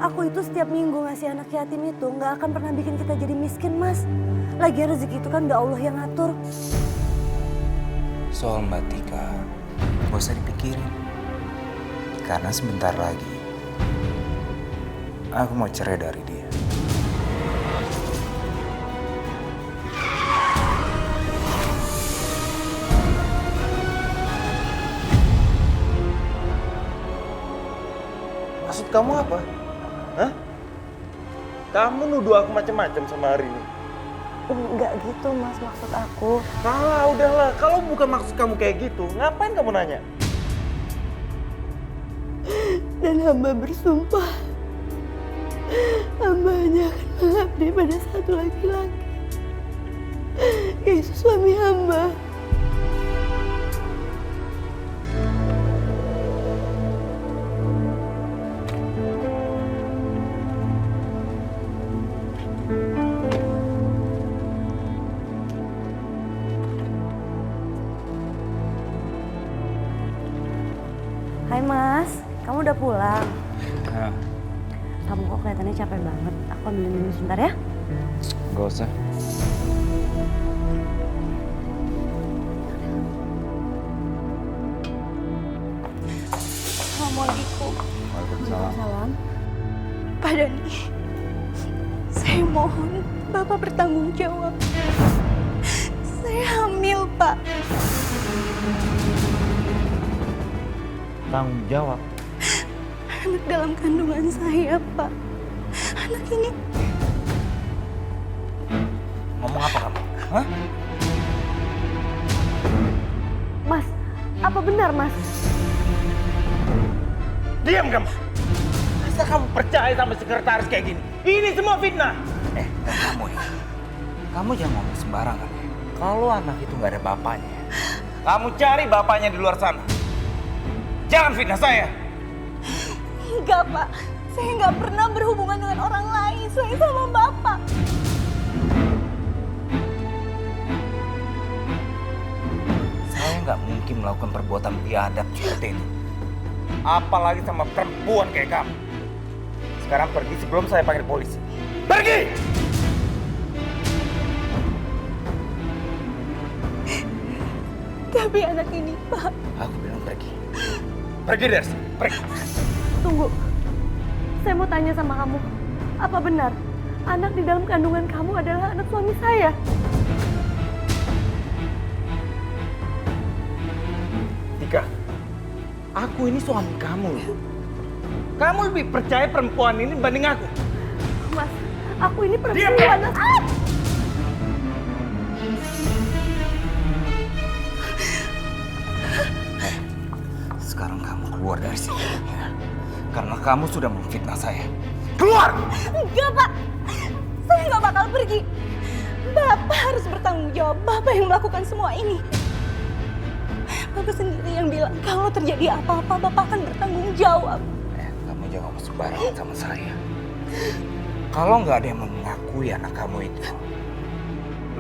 Aku itu setiap minggu ngasih anak yatim itu nggak akan pernah bikin kita jadi miskin, Mas. Lagian rezeki itu kan udah Allah yang ngatur. Soal Mbak Tika, gak usah dipikirin. Karena sebentar lagi, aku mau cerai dari dia. Maksud kamu apa? Hah? Kamu nuduh aku macam-macam sama hari ini. Enggak gitu, Mas, maksud aku. Udahlah. Kalau bukan maksud kamu kayak gitu, ngapain kamu nanya? Dan hamba bersumpah, hamba hanya akan mengabdi pada satu laki-laki, yaitu suami hamba. Hai Mas, kamu udah pulang? Nah, Kamu kok kelihatannya capek banget. Aku ambilin minum sebentar ya. gak usah. Assalamualaikum. Waalaikumsalam. Salam. Pak Dani, saya mohon Bapak bertanggung jawab. Saya hamil, Pak. Tanggung jawab. Anak dalam kandungan saya, Pak. Anak ini Ngomong apa kamu? Hah? Mas, apa benar Mas? Diam kamu. Masa kamu percaya sama sekretaris kayak gini? Ini semua fitnah. Dan kamu ya, kamu jangan ngomong sembarangan ya. Kalau anak itu nggak ada bapaknya, kamu cari bapaknya di luar sana. Jangan fitnah saya. enggak, Pak. Saya nggak pernah berhubungan dengan orang lain selain sama Bapak. Saya nggak mungkin melakukan perbuatan biadab seperti itu. Apalagi sama perempuan kayak kamu. Sekarang pergi sebelum saya panggil polisi. Pergi! Tapi anak ini, Pak. Aku bilang pergi. Pergi dari sini. Pergi. Tunggu. Saya mau tanya sama kamu. Apa benar anak di dalam kandungan kamu adalah anak suami saya? Tika, aku ini suami kamu. Kamu lebih percaya perempuan ini dibanding aku. Mas, aku ini Diam, perempuan. ya? Sekarang kamu keluar dari sini. Ya. Karena kamu sudah memfitnah saya. Keluar! Enggak, Pak. Saya nggak bakal pergi. Bapak harus bertanggung jawab. Bapak yang melakukan semua ini. Bapak sendiri yang bilang kalau terjadi apa-apa, Bapak akan bertanggung jawab. Kamu jangan ngomong sembarangan sama saya. Kalau nggak ada yang mengakui anak kamu itu,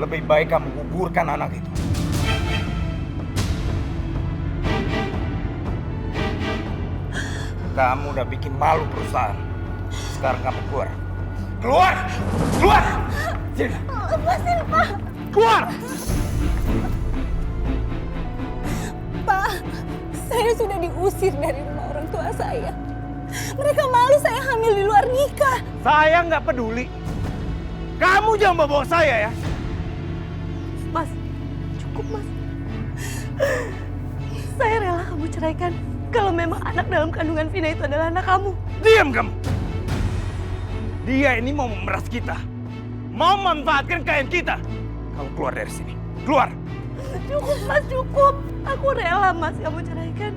lebih baik kamu gugurkan anak itu. Kamu udah bikin malu perusahaan. Sekarang kamu keluar. Keluar! Keluar! Sini. Lepasin, Pak. Keluar! Pak, saya sudah diusir dari rumah orang tua saya. Mereka malu saya hamil di luar nikah. Saya nggak peduli. Kamu jangan bawa saya ya. Mas, cukup Mas. Saya rela kamu ceraikan kalau memang anak dalam kandungan Vina itu adalah anak kamu. Diam kamu. Dia ini mau memeras kita. Mau memanfaatkan kain kita. Kamu keluar dari sini. Keluar. Cukup Mas, cukup. Aku rela Mas kamu ceraikan.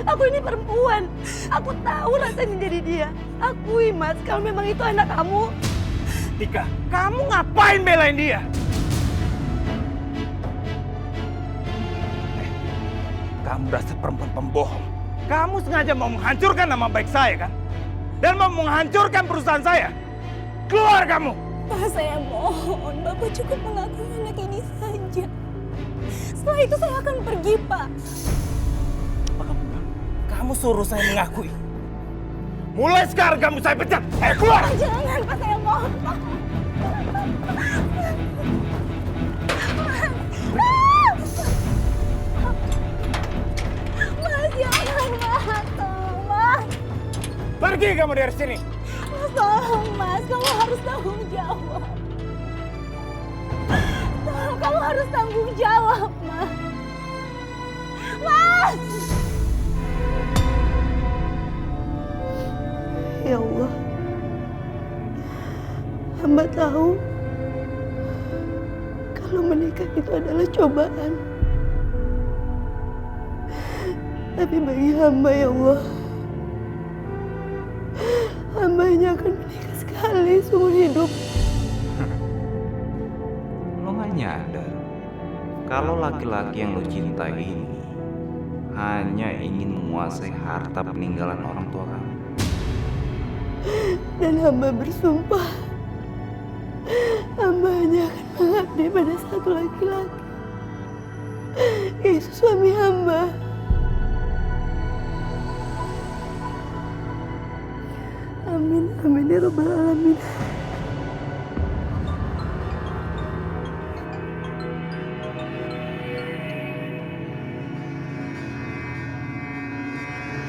Aku ini perempuan. Aku tahu rasanya jadi dia. Akui Mas kalau memang itu anak kamu. Tika, kamu ngapain belain dia? Kamu dasar perempuan pembohong. Kamu sengaja mau menghancurkan nama baik saya kan? Dan mau menghancurkan perusahaan saya. Keluar kamu! Pak, saya mohon Bapak cukup mengakui anak ini saja. Setelah itu saya akan pergi, Pak. Apa kamu bilang? Kamu suruh saya mengakui. Mulai sekarang kamu saya pecat. Ayo keluar. Jangan, Pak, saya mohon, Pak. Mas, jangan, Mas. Tolong, Mas. Pergi kamu dari sini. Mas, tolong, Mas. Kamu harus tanggung jawab. Tolong, kamu harus tanggung jawab, Mas. Mas! Ya Allah, hamba tahu kalau menikah itu adalah cobaan. Tapi bagi hamba, ya Allah, hamba hanya akan menikah sekali seumur hidup. Lo gak nyadar kalau laki-laki yang lo cintai ini hanya ingin menguasai harta peninggalan orang tua kamu. Dan hamba bersumpah, hamba hanya akan mengabdi pada satu laki-laki, yaitu suami hamba. Amin, amin ya rabbal alamin.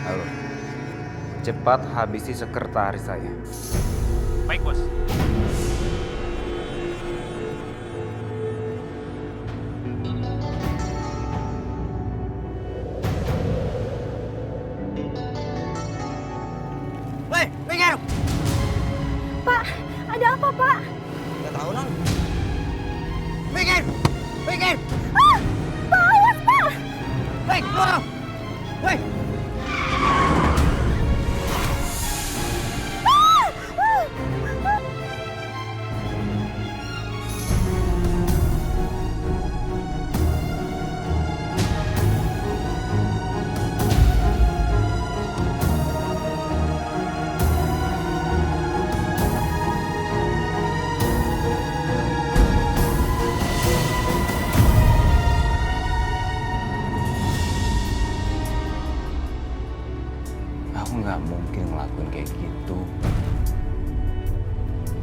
Halo, cepat habisi sekretaris saya. Baik, Bos. Woi, pikir! Pak, ada apa, Pak? Gak tahu, Non. Pikir! Pikir! Ah! Pak, awas, Pak! Woi, keluar! Woi! Aku nggak mungkin ngelakuin kayak gitu.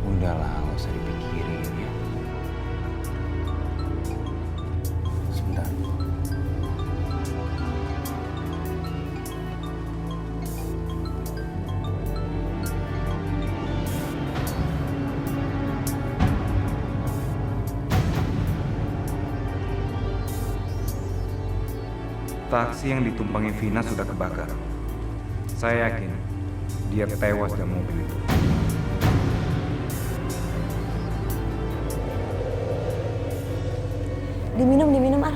Udahlah, nggak usah dipikirin ya. Sebentar. Taksi yang ditumpangi Vina sudah kebakar. Saya yakin dia tewas dalam mobil itu. Diminum ah.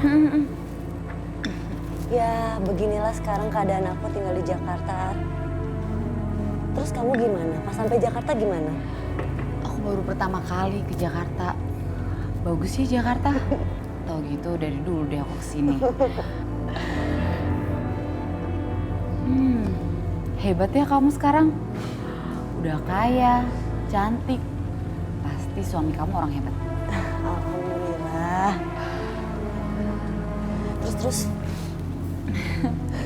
Ya, beginilah sekarang keadaan aku tinggal di Jakarta. Terus kamu gimana? Pas sampai Jakarta gimana? Aku baru pertama kali ke Jakarta. Bagus sih Jakarta. Tahu gitu dari dulu deh aku kesini. Hebat ya kamu sekarang. Udah kaya, cantik. Pasti suami kamu orang hebat. Alhamdulillah. Terus?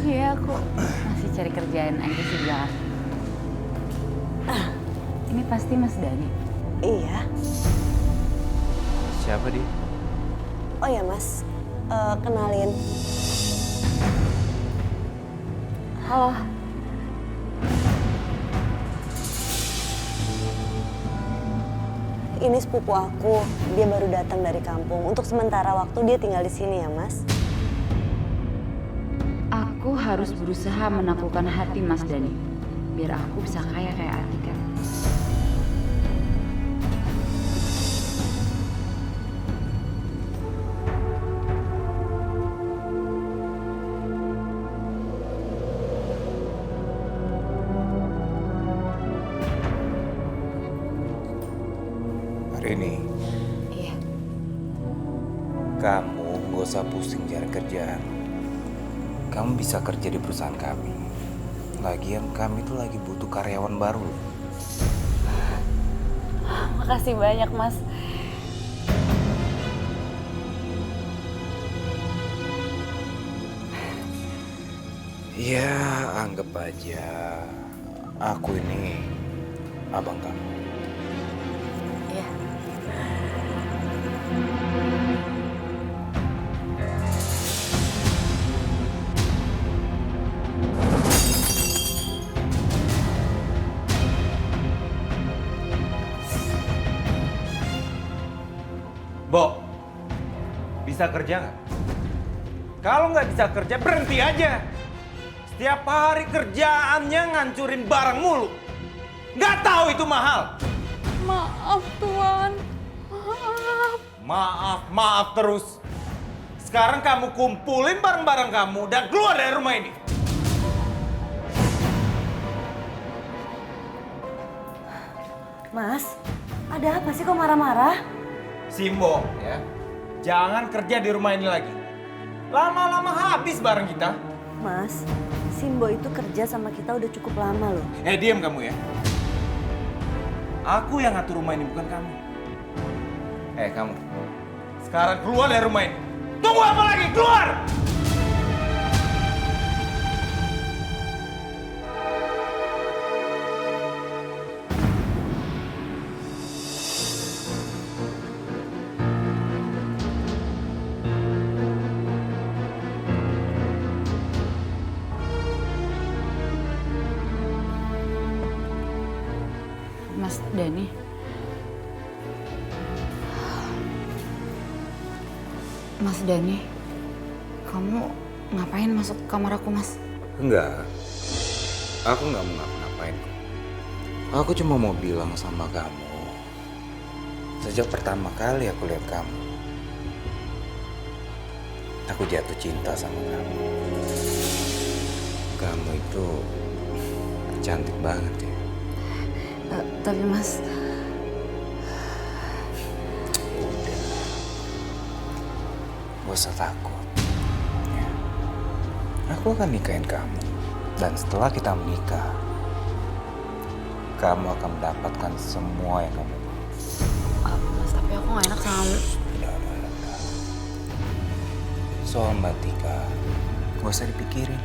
Iya, aku masih cari kerjaan aja sih di Jakarta. Ini pasti Mas Dani. Iya. Siapa dia? Oh ya Mas, kenalin. Halo. Ini sepupu aku, dia baru datang dari kampung. Untuk sementara waktu dia tinggal di sini ya Mas. Aku harus berusaha menaklukkan hati Mas Dani. Biar aku bisa kaya kayak Atika. Rini, Iya. kamu nggak usah pusing cari kerjaan. Kamu bisa kerja di perusahaan kami. Lagian kami tuh lagi butuh karyawan baru. Makasih banyak Mas. Ya, anggap aja Aku ini abang kamu. Iya. Bo, bisa kerja nggak? Kalau nggak bisa kerja, berhenti aja. Setiap hari kerjaannya ngancurin barang mulu. Nggak tahu itu mahal. Maaf Tuan, maaf. Maaf terus. Sekarang kamu kumpulin barang-barang kamu dan keluar dari rumah ini. Mas, ada apa sih kok marah-marah? Simbo, ya. Jangan kerja di rumah ini lagi. Lama-lama habis barang kita. Mas, Simbo itu kerja sama kita udah cukup lama loh. Diam kamu ya. Aku yang ngatur rumah ini, bukan kamu. Kamu. Sekarang keluar dari rumah ini. Tunggu apa lagi? Keluar! Mas Dani. Mas Dani, kamu ngapain masuk ke kamar aku, Mas? Enggak. Aku nggak mau ngapa-ngapain kok. Aku cuma mau bilang sama kamu. Sejak pertama kali aku lihat kamu, aku jatuh cinta sama kamu. Kamu itu cantik banget ya. Tapi Mas, Udah. Gak usah takut. Ya. Aku akan nikahin kamu. Dan setelah kita menikah, kamu akan mendapatkan semua yang kamu mau. Mas, tapi aku gak enak sama... Udah. Soal Mbak Tika, gak usah dipikirin.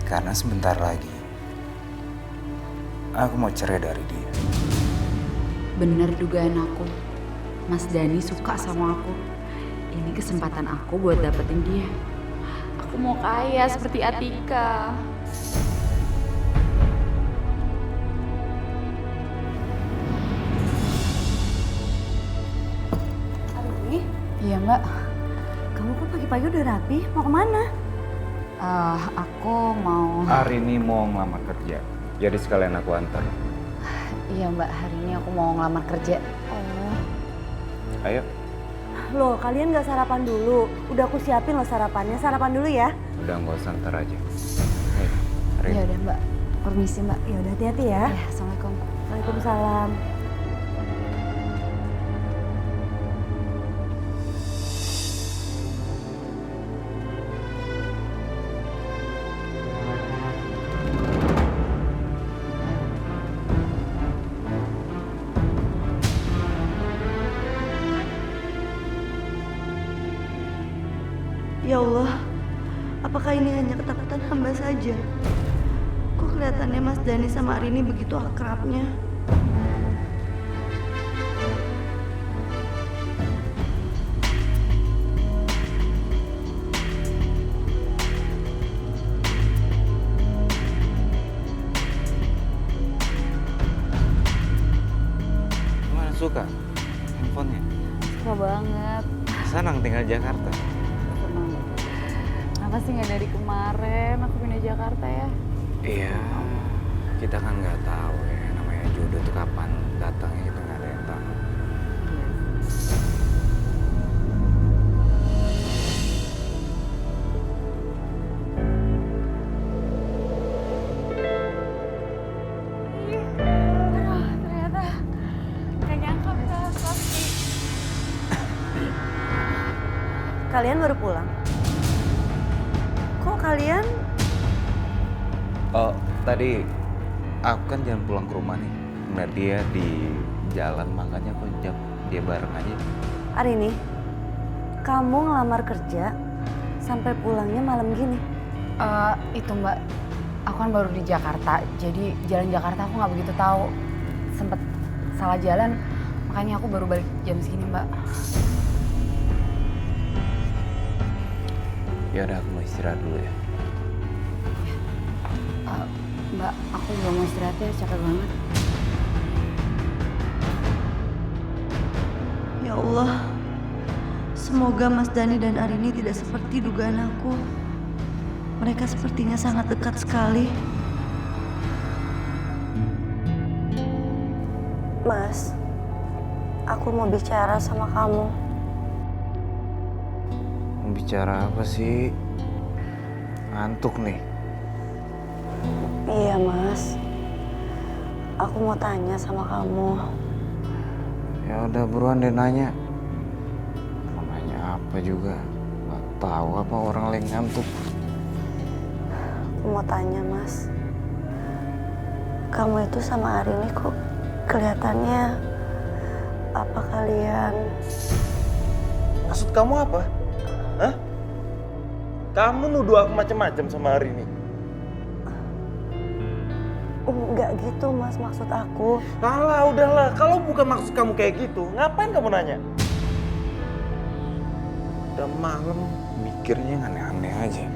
Karena sebentar lagi, aku mau cerai dari dia. Bener dugaan aku. Mas Dani suka sama aku. Ini kesempatan aku buat dapetin dia. Aku mau kaya seperti Atika. Arini, Iya Mbak. kamu kok pagi-pagi udah rapi? Mau kemana? Aku mau... Hari ini mau ngelamar kerja, jadi sekalian aku antar. Iya Mbak, hari ini aku mau ngelamar kerja. Oh, Ayo. loh kalian gak sarapan dulu? Udah aku siapin loh sarapannya. Sarapan dulu ya. Udah nggak usah ntar aja. Ayo, Rin. Iya udah Mbak, permisi Mbak. Ya udah hati-hati ya. Ya, Assalamualaikum. Waalaikumsalam. Ya Allah, apakah ini hanya ketakutan hamba saja? Kok kelihatannya Mas Dani sama Arini begitu akrabnya? Gimana, suka handphonenya? Suka banget. Senang tinggal Jakarta. Senang. Kenapa sih nggak dari kemarin aku pindah Jakarta ya? Iya, kita kan nggak tahu ya namanya jodoh tuh kapan datangnya, kita nggak ada yang tahu. Aduh, ternyata nggak nyangka bisa pasti. Kalian baru pulang? Kok kalian? Oh, tadi aku kan jalan pulang ke rumah nih. Ngeliat dia di jalan, makanya aku ajak dia bareng aja. Arini, kamu ngelamar kerja sampai pulangnya malam gini. Itu Mbak, Aku kan baru di Jakarta, jadi jalan Jakarta aku nggak begitu tahu. Sempet salah jalan, makanya aku baru balik jam segini, Mbak. Ya udah, aku mau istirahat dulu ya. Mbak, aku juga mau istirahat ya, capek banget. Ya Allah, semoga Mas Dani dan Arini tidak seperti dugaan aku. Mereka sepertinya sangat dekat sekali. Mas, aku mau bicara sama kamu. Mau bicara apa sih? Ngantuk nih. Iya, Mas. Aku mau tanya sama kamu. Ya udah buruan deh nanya. Mau nanya apa juga? Gak tahu apa orang lagi ngantuk. Aku mau tanya, Mas. Kamu itu sama Arini kok kelihatannya apa kalian? Maksud kamu apa? Hah? Kamu nuduh aku macam-macam sama hari ini. Enggak gitu, Mas, maksud aku. Alah, udahlah. Kalau bukan maksud kamu kayak gitu, ngapain kamu nanya? Udah malam, mikirnya aneh-aneh aja.